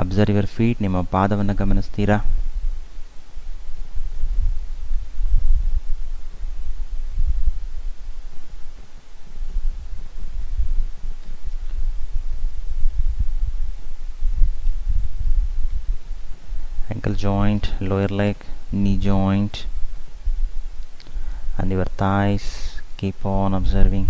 Observe your feet. ನಿಮ್ಮ ಪಾದವನ್ನು ಗಮನಿಸ್ತೀರಾ? ankle joint, lower leg, knee joint, and your thighs. Keep on observing.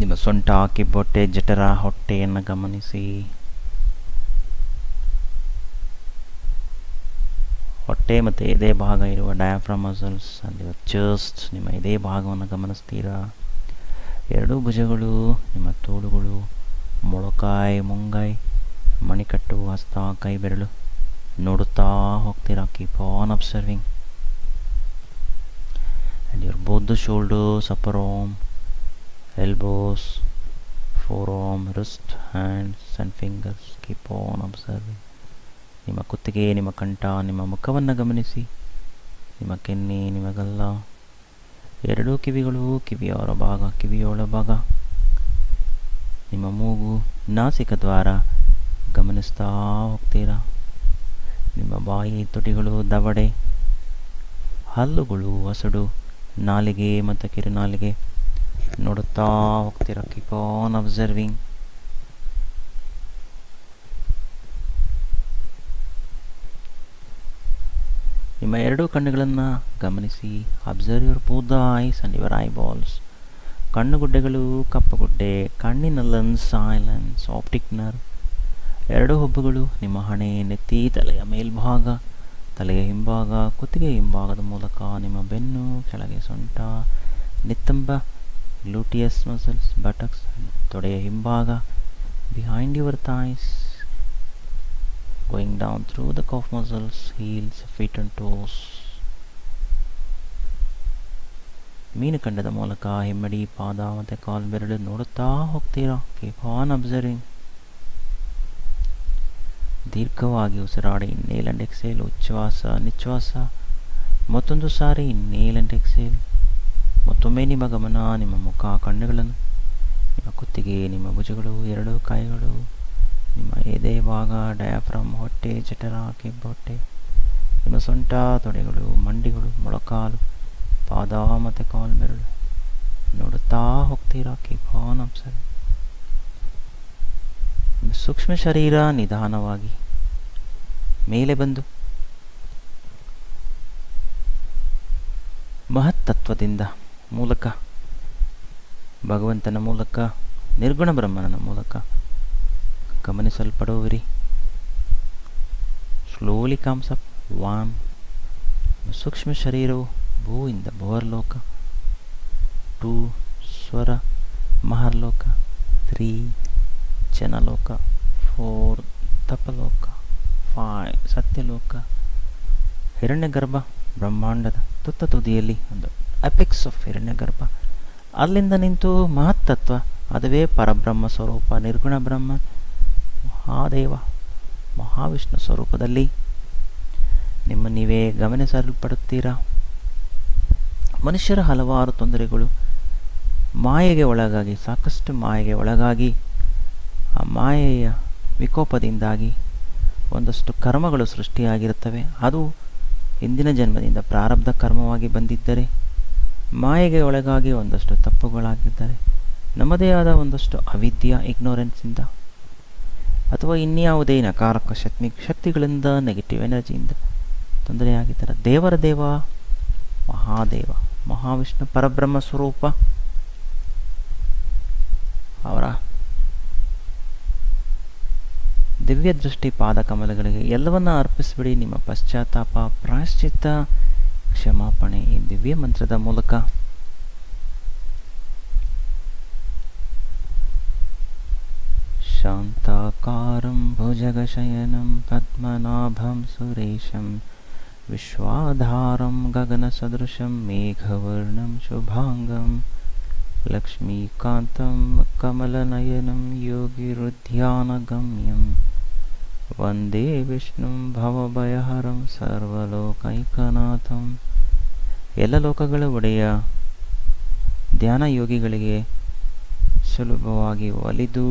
ನಿಮ್ಮ ಸೊಂಟ, ಕಿಬ್ಬೊಟ್ಟೆ, ಜಠರ, ಹೊಟ್ಟೆಯನ್ನು ಗಮನಿಸಿ. ಹೊಟ್ಟೆ ಮತ್ತು ಎದೆ ಭಾಗ ಇರುವ diaphragm muscles and your chest. ನಿಮ್ಮ ಎದೆ ಭಾಗವನ್ನು ಗಮನಿಸ್ತೀರಾ? ಎರಡೂ ಭುಜಗಳು, ನಿಮ್ಮ ತೋಳುಗಳು, ಮೊಳಕಾಯಿ, ಮುಂಗಾಯಿ, ಮಣಿಕಟ್ಟು, ಹಸ್ತ, ಕೈ ಬೆರಳು ನೋಡುತ್ತಾ ಹೋಗ್ತೀರಾ. Keep on observing. And your both the shoulders, upper arm, elbows, forearm, wrist, hands and fingers. Keep on observing. ನಿಮ್ಮ ಕುತ್ತಿಗೆ, ನಿಮ್ಮ ಕಂಠ, ನಿಮ್ಮ ಮುಖವನ್ನು ಗಮನಿಸಿ. ನಿಮ್ಮ ಕೆನ್ನೆ, ನಿಮ್ಮ ಗಲ್ಲ, ಎರಡೂ ಕಿವಿಗಳು, ಕಿವಿಯ ಹೊರಭಾಗ, ಕಿವಿಯ ಒಳಭಾಗ, ನಿಮ್ಮ ಮೂಗು, ನಾಸಿಕ ದ್ವಾರ ಗಮನಿಸ್ತಾ ಹೋಗ್ತೀರಾ. ನಿಮ್ಮ ಬಾಯಿ, ತುಟಿಗಳು, ದವಡೆ, ಹಲ್ಲುಗಳು, ಹಸಡು, ನಾಲಿಗೆ ಮತ್ತು ಕಿರುನಾಲಿಗೆ ನೋಡುತ್ತಾ ಹೋಗ್ತೀರಾ. Keep on observing. ನಿಮ್ಮ ಎರಡೂ ಕಣ್ಣುಗಳನ್ನು ಗಮನಿಸಿ. Observe your both the eyes and your eyeballs. ಕಣ್ಣುಗುಡ್ಡೆಗಳು, ಕಪ್ಪುಗುಡ್ಡೆ, ಕಣ್ಣಿನ lens, eye lens, optic nerve, ಎರಡು ಹುಬ್ಬುಗಳು, ನಿಮ್ಮ ಹಣೆ, ನೆತ್ತಿ, ತಲೆಯ ಮೇಲ್ಭಾಗ, ತಲೆಯ ಹಿಂಭಾಗ, ಕುತ್ತಿಗೆ ಹಿಂಭಾಗದ ಮೂಲಕ ನಿಮ್ಮ ಬೆನ್ನು, ಕೆಳಗೆ ಸೊಂಟ, ನಿತ್ತಂಬ, ಗ್ಲೂಟಿಯಸ್ ಮಸಲ್ಸ್, ಬಟಕ್ಸ್, ತೊಡೆಯ ಹಿಂಭಾಗ, behind your thighs, going down through the calf muscles, heels, feet and toes. ಮೀನುಖಂಡದ ಮೂಲಕ ಹಿಮ್ಮಡಿ, ಪಾದ ಮತ್ತು ಕಾಲು ಬೆರಳು ನೋಡುತ್ತಾ ಹೋಗ್ತೀರಾ. Keep on observing. ದೀರ್ಘವಾಗಿ ಉಸಿರಾಡಿ. Inhale and exhale. ಉಚ್ಛ್ವಾಸ, ನಿಶ್ವಾಸ. ಮತ್ತೊಂದು ಸಾರಿ ಇನ್ಹೇಲ್ ಅಂಡ್ ಎಕ್ಸೇಲ್. ಮತ್ತೊಮ್ಮೆ ನಿಮ್ಮ ಗಮನ ನಿಮ್ಮ ಮುಖ, ಕಣ್ಣುಗಳನ್ನು, ನಿಮ್ಮ ಕುತ್ತಿಗೆ, ನಿಮ್ಮ ಭುಜಗಳು, ಎರಡೂ ಕೈಗಳು, ನಿಮ್ಮ ಎದೆ ಭಾಗ, ಡಯಾಫ್ರಮ್, ಹೊಟ್ಟೆ, ಜಠರ, ಕಿಬ್ಬೊಟ್ಟೆ, ನಿಮ್ಮ ಸೊಂಟ, ತೊಡೆಗಳು, ಮಂಡಿಗಳು, ಮೊಳಕಾಲು, ಪಾದ ಮತ್ತು ಕಾಲು ಬೆರಳು ನೋಡುತ್ತಾ ಹೋಗ್ತೀರಾ. Keep on observe. ಸೂಕ್ಷ್ಮ ಶರೀರ ನಿಧಾನವಾಗಿ ಮೇಲೆ ಬಂದು ಮಹತ್ತತ್ವದಿಂದ ಮೂಲಕ, ಭಗವಂತನ ಮೂಲಕ, ನಿರ್ಗುಣ ಬ್ರಹ್ಮನ ಮೂಲಕ ಗಮನಿಸಲ್ಪಡುವಿರಿ. Slowly comes up. 1. ಸೂಕ್ಷ್ಮ ಶರೀರವು ಭೂಯಿಂದ ಭುವರ್ಲೋಕ. 2. ಸ್ವರ ಮಹರ್ಲೋಕ. 3. ಜನಲೋಕ. 4. ತಪಲೋಕ. 5. ಸತ್ಯಲೋಕ. ಹಿರಣ್ಯಗರ್ಭ ಬ್ರಹ್ಮಾಂಡದ ತುತ್ತ ತುದಿಯಲ್ಲಿ ಒಂದು ಅಪೆಕ್ಸ್ ಆಫ್ ಹಿರಣ್ಯಗರ್ಭ. ಅಲ್ಲಿಂದ ನಿಂತು ಮಹತ್ತತ್ವ, ಅದುವೇ ಪರಬ್ರಹ್ಮ ಸ್ವರೂಪ, ನಿರ್ಗುಣ ಬ್ರಹ್ಮ, ಮಹಾದೇವ, ಮಹಾವಿಷ್ಣು ಸ್ವರೂಪದಲ್ಲಿ ನಿಮ್ಮ ನೀವೇ ಗಮನಿಸಲ್ಪಡುತ್ತೀರಾ. ಮನುಷ್ಯರ ಹಲವಾರು ತೊಂದರೆಗಳು, ಮಾಯೆಗೆ ಒಳಗಾಗಿ, ಸಾಕಷ್ಟು ಮಾಯೆಗೆ ಒಳಗಾಗಿ, ಆ ಮಾಯೆಯ ವಿಕೋಪದಿಂದಾಗಿ ಒಂದಷ್ಟು ಕರ್ಮಗಳು ಸೃಷ್ಟಿಯಾಗಿರುತ್ತವೆ. ಅದು ಹಿಂದಿನ ಜನ್ಮದಿಂದ ಪ್ರಾರಬ್ಧ ಕರ್ಮವಾಗಿ ಬಂದಿದ್ದರೆ, ಮಾಯೆಗೆ ಒಳಗಾಗಿ ಒಂದಷ್ಟು ತಪ್ಪುಗಳಾಗಿದ್ದರೆ, ನಮ್ಮದೇ ಆದ ಒಂದಷ್ಟು ಅವಿದ್ಯ, ಇಗ್ನೋರೆನ್ಸಿಂದ, ಅಥವಾ ಇನ್ಯಾವುದೇ ನಕಾರಕ ಶಕ್ತಿಗಳಿಂದ, ನೆಗೆಟಿವ್ ಎನರ್ಜಿಯಿಂದ ತೊಂದರೆಯಾಗಿದ್ದರೆ, ದೇವರ ದೇವ, ಮಹಾದೇವ, ಮಹಾವಿಷ್ಣು ಪರಬ್ರಹ್ಮ ಸ್ವರೂಪ ಅವರ ದಿವ್ಯ ದೃಷ್ಟಿ ಪಾದಕಮಲಗಳಿಗೆ ಎಲ್ಲವನ್ನ ಅರ್ಪಿಸಿಬಿಡಿ. ನಿಮ್ಮ ಪಶ್ಚಾತ್ತಾಪ, ಪ್ರಾಯಶ್ಚಿತ್ತ, ಕ್ಷಮಾಪಣೆ ಈ ದಿವ್ಯ ಮಂತ್ರದ ಮೂಲಕ ಶಾಂತಾಕಾರಂ ಭುಜಗಶಯನಂ ಪದ್ಮನಾಭಂ ಸುರೇಶಂ ವಿಶ್ವಾಧಾರಂ ಗಗನಸದೃಶಂ ಮೇಘವರ್ಣಂ ಶುಭಾಂಗಂ ಲಕ್ಷ್ಮೀಕಾಂತಂ ಕಮಲನಯನಂ ಯೋಗಿರುಧ್ಯಾನಗಮ್ಯಂ ವಂದೇ ವಿಷ್ಣುಂ ಭವಭಯಹರಂ ಸರ್ವಲೋಕೈಕನಾಥಂ. ಎಲ್ಲ ಲೋಕಗಳ ಒಡೆಯ ಧ್ಯಾನ ಯೋಗಿಗಳಿಗೆ ಸುಲಭವಾಗಿ ಒಲಿದು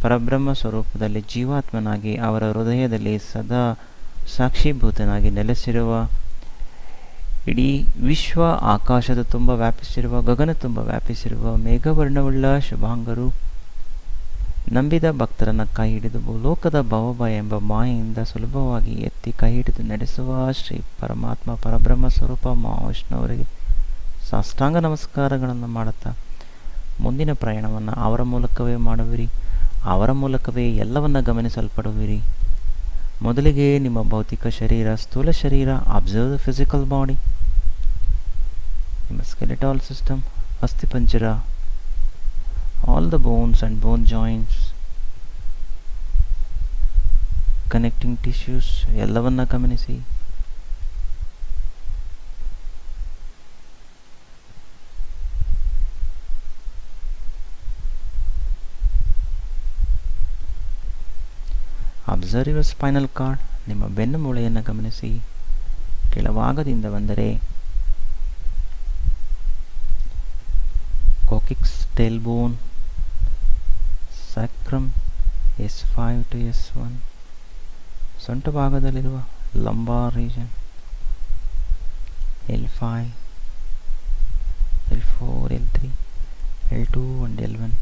ಪರಬ್ರಹ್ಮ ಸ್ವರೂಪದಲ್ಲಿ ಜೀವಾತ್ಮನಾಗಿ ಅವರ ಹೃದಯದಲ್ಲಿ ಸದಾ ಸಾಕ್ಷೀಭೂತನಾಗಿ ನೆಲೆಸಿರುವ, ಇಡೀ ವಿಶ್ವ ಆಕಾಶದ ತುಂಬ ವ್ಯಾಪಿಸಿರುವ, ಗಗನ ತುಂಬ ವ್ಯಾಪಿಸಿರುವ ಮೇಘವರ್ಣವುಳ್ಳ ಶುಭಾಂಗರು ನಂಬಿದ ಭಕ್ತರನ್ನು ಕೈ ಹಿಡಿದು ಭೂಲೋಕದ ಭವಭಯ ಎಂಬ ಮಾಯೆಯಿಂದ ಸುಲಭವಾಗಿ ಎತ್ತಿ ಕೈ ಹಿಡಿದು ನಡೆಸುವ ಶ್ರೀ ಪರಮಾತ್ಮ ಪರಬ್ರಹ್ಮ ಸ್ವರೂಪ ಮಹಾವಿಷ್ಣುವರಿಗೆ ಸಾಷ್ಟಾಂಗ ನಮಸ್ಕಾರಗಳನ್ನು ಮಾಡುತ್ತಾ ಮುಂದಿನ ಪ್ರಯಾಣವನ್ನು ಅವರ ಮೂಲಕವೇ ಮಾಡುವಿರಿ. ಅವರ ಮೂಲಕವೇ ಎಲ್ಲವನ್ನ ಗಮನಿಸಲ್ಪಡುವಿರಿ. ಮೊದಲಿಗೆ ನಿಮ್ಮ ಭೌತಿಕ ಶರೀರ, ಸ್ಥೂಲ ಶರೀರ, ಅಬ್ಸರ್ವ್ ದ ಫಿಸಿಕಲ್ ಬಾಡಿ, ನಿಮ್ಮ ಸ್ಕೆಲಿಟಲ್ ಸಿಸ್ಟಮ್, ಅಸ್ಥಿಪಂಜರ, all the bones and bone joints, connecting tissues ಎಲ್ಲವನ್ನ ಗಮನಿಸಿ. ಅಬ್ಸರ್ವ್ ಯುವರ್ ಸ್ಪೈನಲ್ ಕಾರ್ಡ್, ನಿಮ್ಮ ಬೆನ್ನು ಮೂಳೆಯನ್ನು ಗಮನಿಸಿ. ಕೆಳಭಾಗದಿಂದ ಬಂದರೆ ಕಾಕ್ಸಿಕ್ಸ್, tail bone, ಸ್ಯಾಕ್ರಮ್, S5 to S1, ಸೊಂಟ ಭಾಗದಲ್ಲಿರುವ lumbar region, L5, L4, L3, L2 and L1,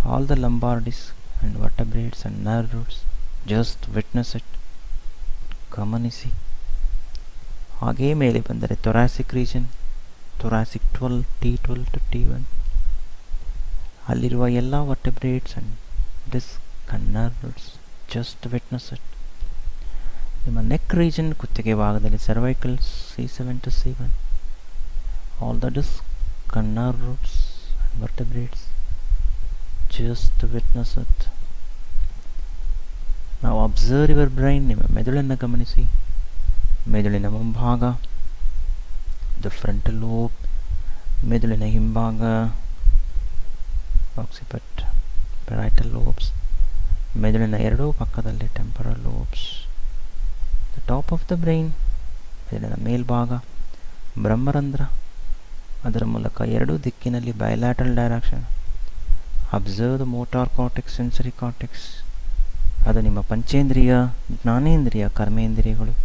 all the lumbar discs and vertebrates and nerve roots, just witness it, ಗಮನಿಸಿ. ಹಾಗೇ ಮೇಲೆ ಬಂದರೆ thoracic region, thoracic 12, T12 to T1, ಅಲ್ಲಿರುವ ಎಲ್ಲ vertebrates and disc and nerves, just witness it. ನಿಮ್ಮ neck region, ಕುತ್ತಿಗೆ ಭಾಗದಲ್ಲಿ cervical C7 to C1, all the disc and nerves and vertebrates, just witness it. ನಾವು ಅಬ್ಸರ್ವ್ ಯುವರ್ ಬ್ರೈನ್, ನಿಮ್ಮ ಮೆದುಳನ್ನು ಗಮನಿಸಿ. ಮೆದುಳಿನ ಮುಂಭಾಗ ದ ಫ್ರಂಟಲ್ ಲೋಬ್, ಮೆದುಳಿನ ಹಿಂಭಾಗ ಆಕ್ಸಿಪಿಟ್, ಪೆರೈಟಲ್ ಲೋಬ್ಸ್, ಮೆದುಳಿನ ಎರಡೂ ಪಕ್ಕದಲ್ಲಿ temporal lobes. The top of the brain, ಮೆದುಳಿನ ಮೇಲ್ಭಾಗ ಬ್ರಹ್ಮರಂಧ್ರ, ಅದರ ಮೂಲಕ ಎರಡೂ ದಿಕ್ಕಿನಲ್ಲಿ bilateral direction. Observe the motor cortex, sensory cortex, ಅದು ನಿಮ್ಮ ಪಂಚೇಂದ್ರಿಯ, ಜ್ಞಾನೇಂದ್ರಿಯ, ಕರ್ಮೇಂದ್ರಿಯಗಳು.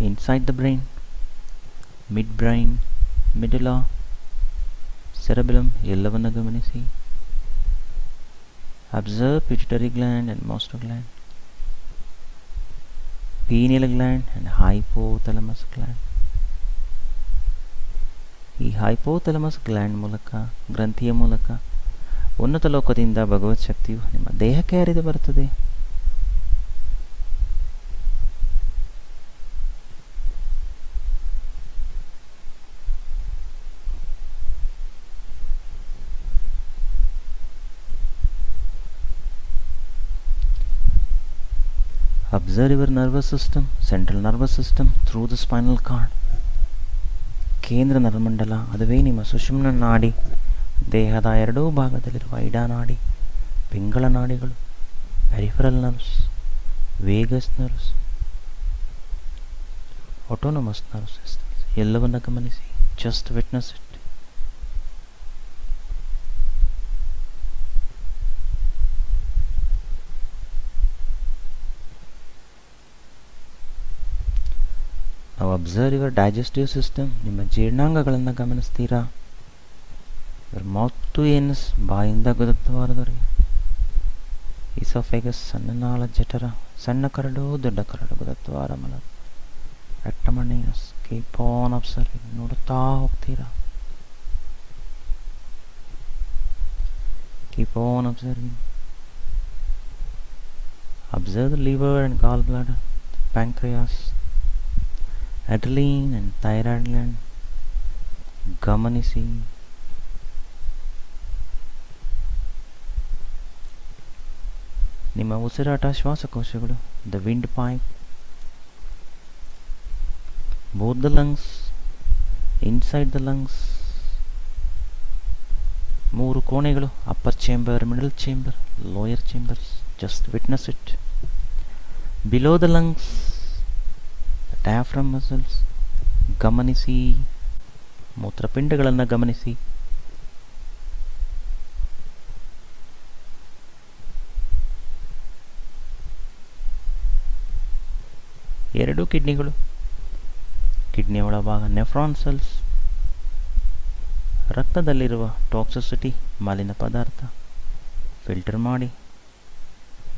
Inside the brain, midbrain, medulla, cerebellum ಎಲ್ಲವನ್ನ ಗಮನಿಸಿ. Observe pituitary gland and master gland, pineal gland and hypothalamus gland. ಈ ಹೈಪೋಥಲಮಸ್ ಗ್ಲ್ಯಾಂಡ್ ಮೂಲಕ, ಗ್ರಂಥಿಯ ಮೂಲಕ ಉನ್ನತ ಲೋಕದಿಂದ ಭಗವತ್ ಶಕ್ತಿಯು ನಿಮ್ಮ ದೇಹಕ್ಕೆ ಹರಿದು ಬರುತ್ತದೆ. Observe your nervous system, central nervous system through the spinal cord. ಕೇಂದ್ರ ನರಮಂಡಲ, ಅದುವೇ ನಿಮ್ಮ ಸುಷುಮ್ನ ನಾಡಿ. ದೇಹದ ಎರಡೂ ಭಾಗದಲ್ಲಿರುವ ಇಡಾ ನಾಡಿ, ಪಿಂಗಳ ನಾಡಿಗಳು, peripheral nerves, vagus nerves, autonomous nerves systems ಎಲ್ಲವನ್ನ ಗಮನಿಸಿ. Just witness it. ನಾವು ಅಬ್ಸರ್ವ್ ಯುವರ್ ಡೈಜೆಸ್ಟಿವ್ ಸಿಸ್ಟಮ್, ನಿಮ್ಮ ಜೀರ್ಣಾಂಗಗಳನ್ನು ಗಮನಿಸ್ತೀರಾ. ಯುವರ್ ಮೌತ್ ಟು ಏನಸ್, ಬಾಯಿಂದ ಗುದದ್ವಾರದವರೆಗೆ. ಇಸೋಫೆಗಸ್, ಅನ್ನನಾಳ ಜಠರ, ಸಣ್ಣ ಕರಡು, ದೊಡ್ಡ ಕರಡು, ಗುದದ್ವಾರ, ಮಲ, ರೆಕ್ಟಮಣೀನಸ್. ಕೀಪ್ ಆನ್ ಅಬ್ಸರ್ವಿಂಗ್, ನೋಡುತ್ತಾ ಹೋಗ್ತೀರಾ. Keep on observing. Observe the liver and gall bladder, pancreas, adrenaline and thyroid gland ಗಮನಿಸಿ. ನಿಮ್ಮ ಉಸಿರಾಟ, ಶ್ವಾಸಕೋಶಗಳು, the wind pipe, both the lungs, inside the lungs, ಮೂರು ಕೋಣೆಗಳು, upper chamber, middle chamber, lower chambers. Just witness it. Below the lungs, diaphragm muscles ಗಮನಿಸಿ. ಮೂತ್ರಪಿಂಡಗಳನ್ನು ಗಮನಿಸಿ. ಎರಡು ಕಿಡ್ನಿಗಳು, ಕಿಡ್ನಿ ಒಳಭಾಗ ನೆಫ್ರಾನ್ ಸೆಲ್ಸ್, ರಕ್ತದಲ್ಲಿರುವ ಟಾಕ್ಸಿಸಿಟಿ ಮಾಲಿನ್ಯ ಪದಾರ್ಥ ಫಿಲ್ಟರ್ ಮಾಡಿ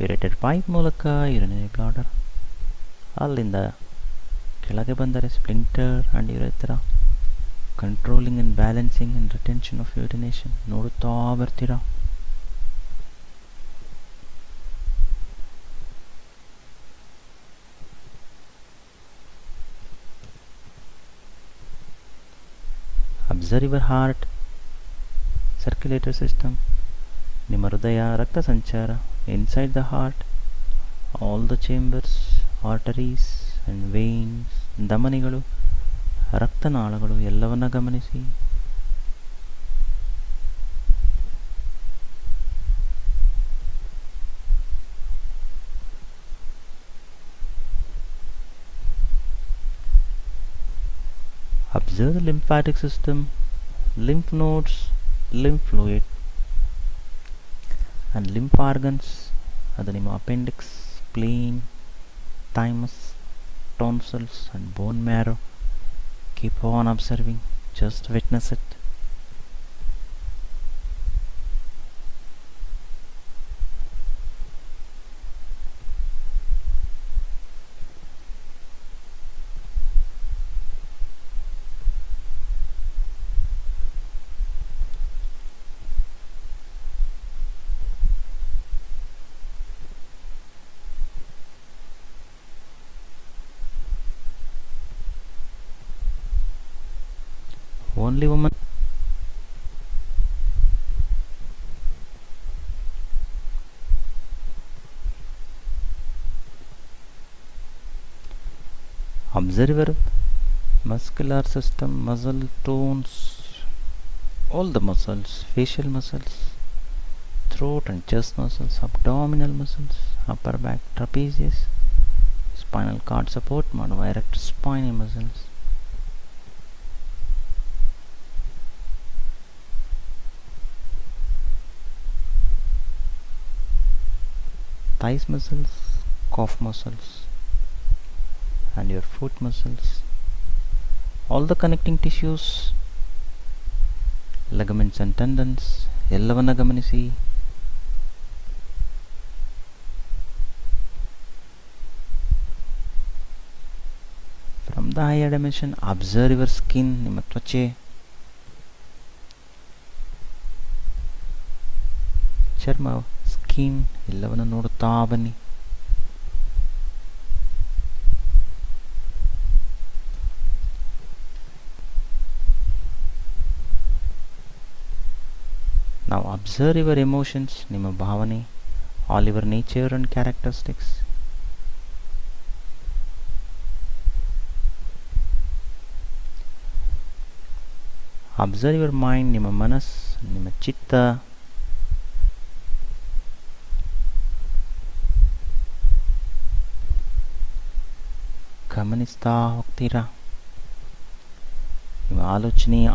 ಯುರೇಟೆಡ್ ಪೈಪ್ ಮೂಲಕ ಯುರಿನರಿ ಬ್ಲಾಡರ್, ಅಲ್ಲಿಂದ ಕೆಳಗೆ ಬಂದರೆ splinter and urethra, controlling and balancing and retention of urination ನೋಡುತ್ತಾ ಬರ್ತೀರಾ. Observe your heart circulatory system, ನಿಮ್ಮ ಹೃದಯ ರಕ್ತ ಸಂಚಾರ, inside the heart all the chambers, arteries and veins, ಧಮನಿಗಳು, ರಕ್ತನಾಳಗಳು ಎಲ್ಲವನ್ನ ಗಮನಿಸಿ. Observe the lymphatic system, lymph nodes, lymph fluid and lymph organs. ಅದು ನಿಮ್ಮ appendix, spleen, thymus, tonsils and bone marrow. Keep on observing, just witness it. Only woman. Observe your muscular system, muscle tones, all the muscles, facial muscles, throat and chest muscles, abdominal muscles, upper back, trapezius, spinal cord support ಮಾಡುವ erector spinae muscles. Thighs muscles, calf muscles and your foot muscles, all the connecting tissues, ligaments and tendons ಎಲ್ಲವನ್ನ ಗಮನಿಸಿ. From the higher dimension, observe your skin, ನಿಮ್ಮ ತ್ವಚೆ, ಚರ್ಮ, skin ಎಲ್ಲವನ್ನು ನೋಡುತ್ತಾ ಬನ್ನಿ. Now observe your emotions, ನಿಮ್ಮ ಭಾವನೆ, all your nature and characteristics. Observe your mind, ನಿಮ್ಮ ಮನಸ್ಸು, ನಿಮ್ಮ ಚಿತ್ತ. ಗಮನಿಸ್ತಾ ಹೋಗ್ತೀರಾ. ನಿಮ್ಮ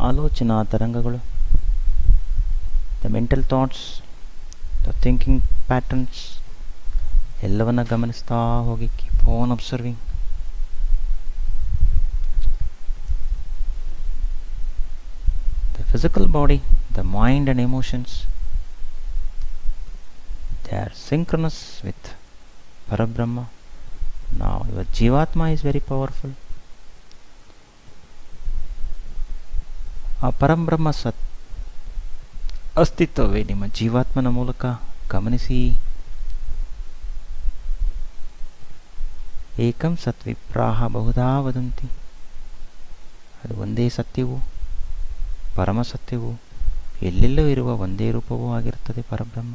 ಆಲೋಚನಾ ತರಂಗಗಳು, the mental thoughts, the thinking patterns ಎಲ್ಲವನ್ನ ಗಮನಿಸ್ತಾ ಹೋಗಿ. Keep on observing. The physical body, the mind and emotions, they are synchronous with Parabrahma. Now your Jivatma is very powerful. ಆ ಪರಂಬ್ರಹ್ಮ ಅಸ್ತಿತ್ವವೇ ನಿಮ್ಮ ಜೀವಾತ್ಮನ ಮೂಲಕ ಗಮನಿಸಿ. ಏಕಂ ಸತ್ವಿಪ್ರಾಹ ಬಹುಧಾ ವದಂತಿ. ಅದು ಒಂದೇ ಸತ್ಯವೂ ಪರಮ ಸತ್ಯವೂ ಎಲ್ಲೆಲ್ಲೂ ಇರುವ ಒಂದೇ ರೂಪವೂ ಆಗಿರುತ್ತದೆ ಪರಬ್ರಹ್ಮ.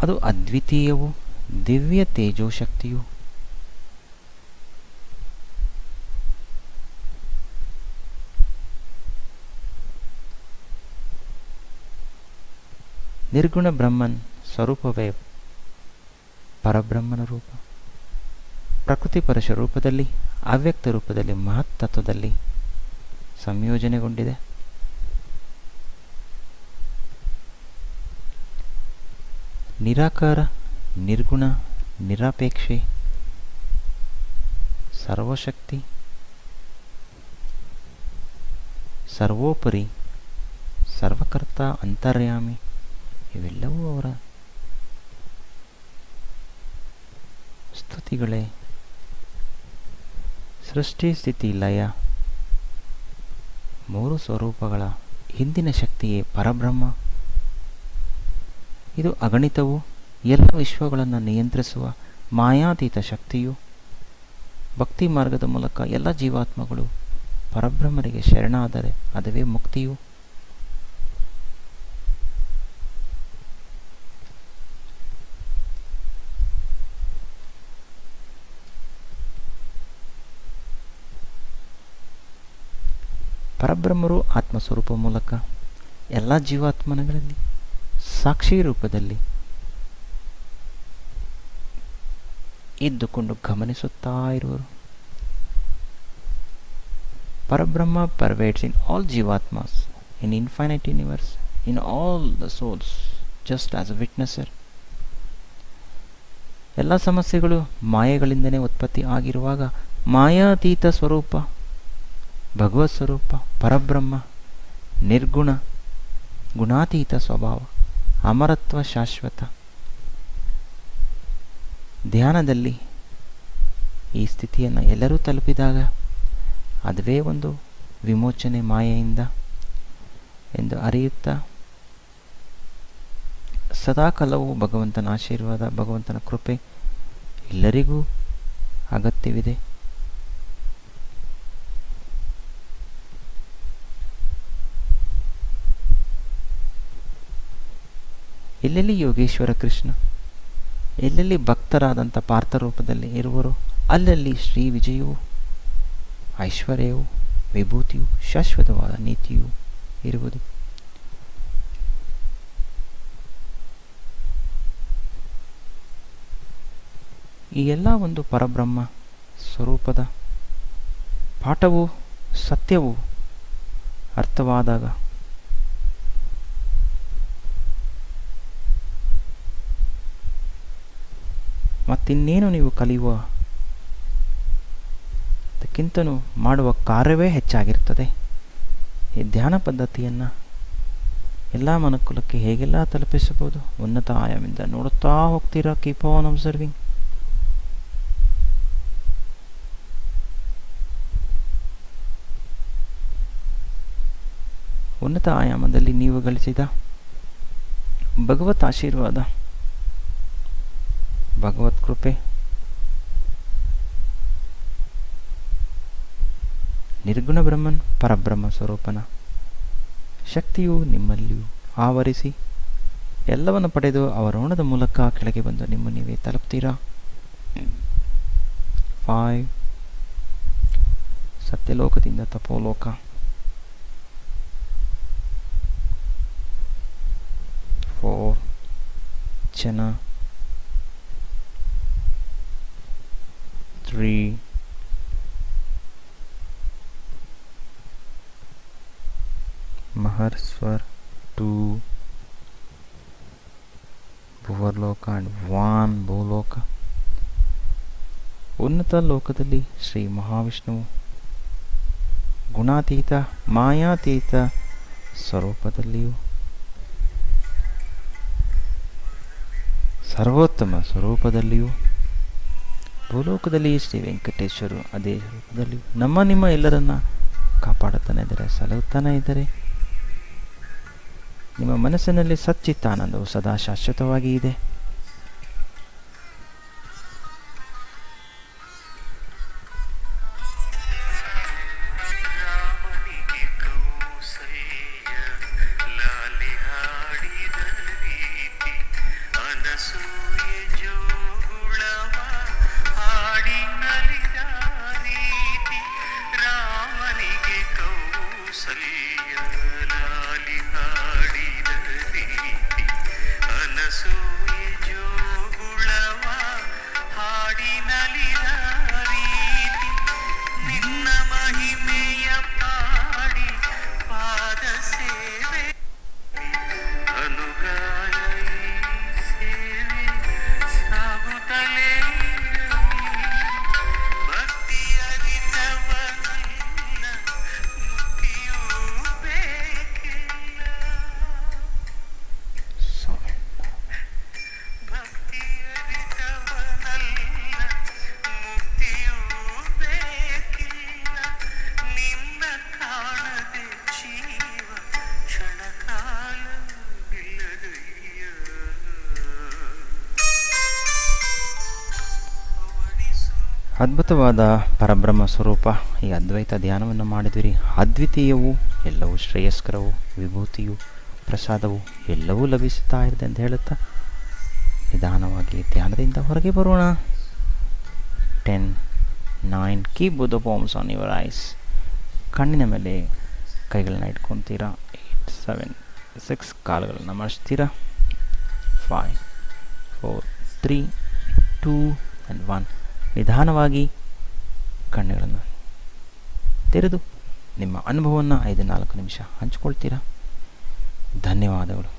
ಅದು ಅದ್ವಿತೀಯವೂ ದಿವ್ಯ ತೇಜೋಶಕ್ತಿಯು. ನಿರ್ಗುಣ ಬ್ರಹ್ಮನ್ ಸ್ವರೂಪವೇ ಪರಬ್ರಹ್ಮನ ರೂಪ. ಪ್ರಕೃತಿ ಪರಶ ರೂಪದಲ್ಲಿ, ಅವ್ಯಕ್ತ ರೂಪದಲ್ಲಿ, ಮಹತ್ತತ್ವದಲ್ಲಿ ಸಂಯೋಜನೆಗೊಂಡಿದೆ. ನಿರಾಕಾರ, ನಿರ್ಗುಣ, ನಿರಾಪೇಕ್ಷೆ, ಸರ್ವಶಕ್ತಿ, ಸರ್ವೋಪರಿ, ಸರ್ವಕರ್ತ, ಅಂತರ್ಯಾಮಿ ಇವೆಲ್ಲವೂ ಅವರ ಸ್ತುತಿಗಳೇ. ಸೃಷ್ಟಿ, ಸ್ಥಿತಿ, ಲಯ ಮೂರು ಸ್ವರೂಪಗಳ ಹಿಂದಿನ ಶಕ್ತಿಯೇ ಪರಬ್ರಹ್ಮ. ಇದು ಅಗಣಿತವು, ಎಲ್ಲ ವಿಶ್ವಗಳನ್ನು ನಿಯಂತ್ರಿಸುವ ಮಾಯಾತೀತ ಶಕ್ತಿಯು. ಭಕ್ತಿ ಮಾರ್ಗದ ಮೂಲಕ ಎಲ್ಲ ಜೀವಾತ್ಮಗಳು ಪರಬ್ರಹ್ಮರಿಗೆ ಶರಣಾದರೆ ಅದುವೇ ಮುಕ್ತಿಯು. ಪರಬ್ರಹ್ಮರು ಆತ್ಮಸ್ವರೂಪ ಮೂಲಕ ಎಲ್ಲ ಜೀವಾತ್ಮಗಳಲ್ಲಿ ಸಾಕ್ಷಿ ರೂಪದಲ್ಲಿ ಇದ್ದುಕೊಂಡು ಗಮನಿಸುತ್ತಾ ಇರುವರು. Parabrahma pervades in all Jivatmas, in infinite universe, in all the souls, just as a witnesser. ಎಲ್ಲ ಸಮಸ್ಯೆಗಳು ಮಾಯೆಗಳಿಂದನೇ ಉತ್ಪತ್ತಿ ಆಗಿರುವಾಗ ಮಾಯಾತೀತ ಸ್ವರೂಪ, ಭಗವತ್ ಸ್ವರೂಪ, ಪರಬ್ರಹ್ಮ, ನಿರ್ಗುಣ, ಗುಣಾತೀತ ಸ್ವಭಾವ, ಅಮರತ್ವ, ಶಾಶ್ವತ. ಧ್ಯಾನದಲ್ಲಿ ಈ ಸ್ಥಿತಿಯನ್ನು ಎಲ್ಲರೂ ತಲುಪಿದಾಗ ಅದುವೇ ಒಂದು ವಿಮೋಚನೆ ಮಾಯೆಯಿಂದ ಎಂದು ಅರಿಯುತ್ತಾ ಸದಾಕಾಲವೂ ಭಗವಂತನ ಆಶೀರ್ವಾದ, ಭಗವಂತನ ಕೃಪೆ ಎಲ್ಲರಿಗೂ ಅಗತ್ಯವಿದೆ. ಎಲ್ಲೆಲ್ಲಿ ಯೋಗೇಶ್ವರ ಕೃಷ್ಣ, ಎಲ್ಲೆಲ್ಲಿ ಭಕ್ತರಾದಂಥ ಪಾರ್ಥರೂಪದಲ್ಲಿ ಇರುವರೋ ಅಲ್ಲಲ್ಲಿ ಶ್ರೀ ವಿಜಯವೂ, ಐಶ್ವರ್ಯವೂ, ವಿಭೂತಿಯು, ಶಾಶ್ವತವಾದ ನೀತಿಯೂ ಇರುವುದು. ಈ ಎಲ್ಲ ಒಂದು ಪರಬ್ರಹ್ಮ ಸ್ವರೂಪದ ಪಾಠವು, ಸತ್ಯವು ಅರ್ಥವಾದಾಗ ಮತ್ತಿನ್ನೇನು ನೀವು ಕಲಿಯುವ ಅದಕ್ಕಿಂತಲೂ ಮಾಡುವ ಕಾರ್ಯವೇ ಹೆಚ್ಚಾಗಿರ್ತದೆ. ಈ ಧ್ಯಾನ ಪದ್ಧತಿಯನ್ನು ಎಲ್ಲ ಮನುಕುಲಕ್ಕೆ ಹೇಗೆಲ್ಲ ತಲುಪಿಸಬಹುದು ಉನ್ನತ ಆಯಾಮದಿಂದ ನೋಡುತ್ತಾ ಹೋಗ್ತೀರಾ. Keep on observing. ಉನ್ನತ ಆಯಾಮದಲ್ಲಿ ನೀವು ಗಳಿಸಿದ ಭಗವತ್ ಆಶೀರ್ವಾದ, ಭಗವತ್ ಕೃಪೆ, ನಿರ್ಗುಣ ಬ್ರಹ್ಮನ್ ಪರಬ್ರಹ್ಮ ಸ್ವರೂಪನ ಶಕ್ತಿಯು ನಿಮ್ಮಲ್ಲಿಯೂ ಆವರಿಸಿ ಎಲ್ಲವನ್ನು ಪಡೆದು ಅವರೋಣದ ಮೂಲಕ ಕೆಳಗೆ ಬಂದು ನಿಮ್ಮ ನೀವೇ ತಲುಪ್ತೀರಾ. 5 ಸತ್ಯಲೋಕದಿಂದ ತಪೋಲೋಕ, 4 ಜನ, 3 ಮಹರ್ಸ್ವರ್, 2 ಭುವರ್ಲೋಕ ಅಂಡ್ 1 ಭೂಲೋಕ. ಉನ್ನತ ಲೋಕದಲ್ಲಿ ಶ್ರೀ ಮಹಾವಿಷ್ಣುವು ಗುಣಾತೀತ, ಮಾಯಾತೀತ ಸ್ವರೂಪದಲ್ಲಿಯೂ ಸರ್ವೋತ್ತಮ ಸ್ವರೂಪದಲ್ಲಿಯೂ, ಭೂಲೋಕದಲ್ಲಿ ಶ್ರೀ ವೆಂಕಟೇಶ್ವರು ಅದೇ ರೂಪದಲ್ಲಿಯೂ ನಿಮ್ಮ ಎಲ್ಲರನ್ನ ಕಾಪಾಡುತ್ತಾನೆ ಇದ್ದಾರೆ, ಸಲಹುತ್ತಾನೆ ಇದ್ದಾರೆ. ನಿಮ್ಮ ಮನಸ್ಸಿನಲ್ಲಿ ಸಚ್ಚಿತ್ತಾನಂದವು ಸದಾ ಶಾಶ್ವತವಾಗಿ ಇದೆ. So ಅದ್ಭುತವಾದ ಪರಬ್ರಹ್ಮ ಸ್ವರೂಪ ಈ ಅದ್ವೈತ ಧ್ಯಾನವನ್ನು ಮಾಡಿದಿರಿ. ಅದ್ವಿತೀಯವು, ಎಲ್ಲವೂ ಶ್ರೇಯಸ್ಕರವು, ವಿಭೂತಿಯು, ಪ್ರಸಾದವು ಎಲ್ಲವೂ ಲಭಿಸುತ್ತಾ ಇದೆ ಅಂತ ಹೇಳುತ್ತಾ ನಿಧಾನವಾಗಿ ಧ್ಯಾನದಿಂದ ಹೊರಗೆ ಬರೋಣ. 10, 9, keep both the palms on your eyes. ಕಣ್ಣಿನ ಮೇಲೆ ಕೈಗಳನ್ನ ಇಟ್ಕೊತೀರಾ. 8, 7, 6, ಕಾಲುಗಳನ್ನು ಮಡಿಸ್ತೀರಾ. 5, 4, 3, 2 and 1. ನಿಧಾನವಾಗಿ ಕಣ್ಣುಗಳನ್ನು ತೆರೆದು ನಿಮ್ಮ ಅನುಭವವನ್ನು 5-4 ನಿಮಿಷ ಹಂಚಿಕೊಳ್ತೀರಾ. ಧನ್ಯವಾದಗಳು.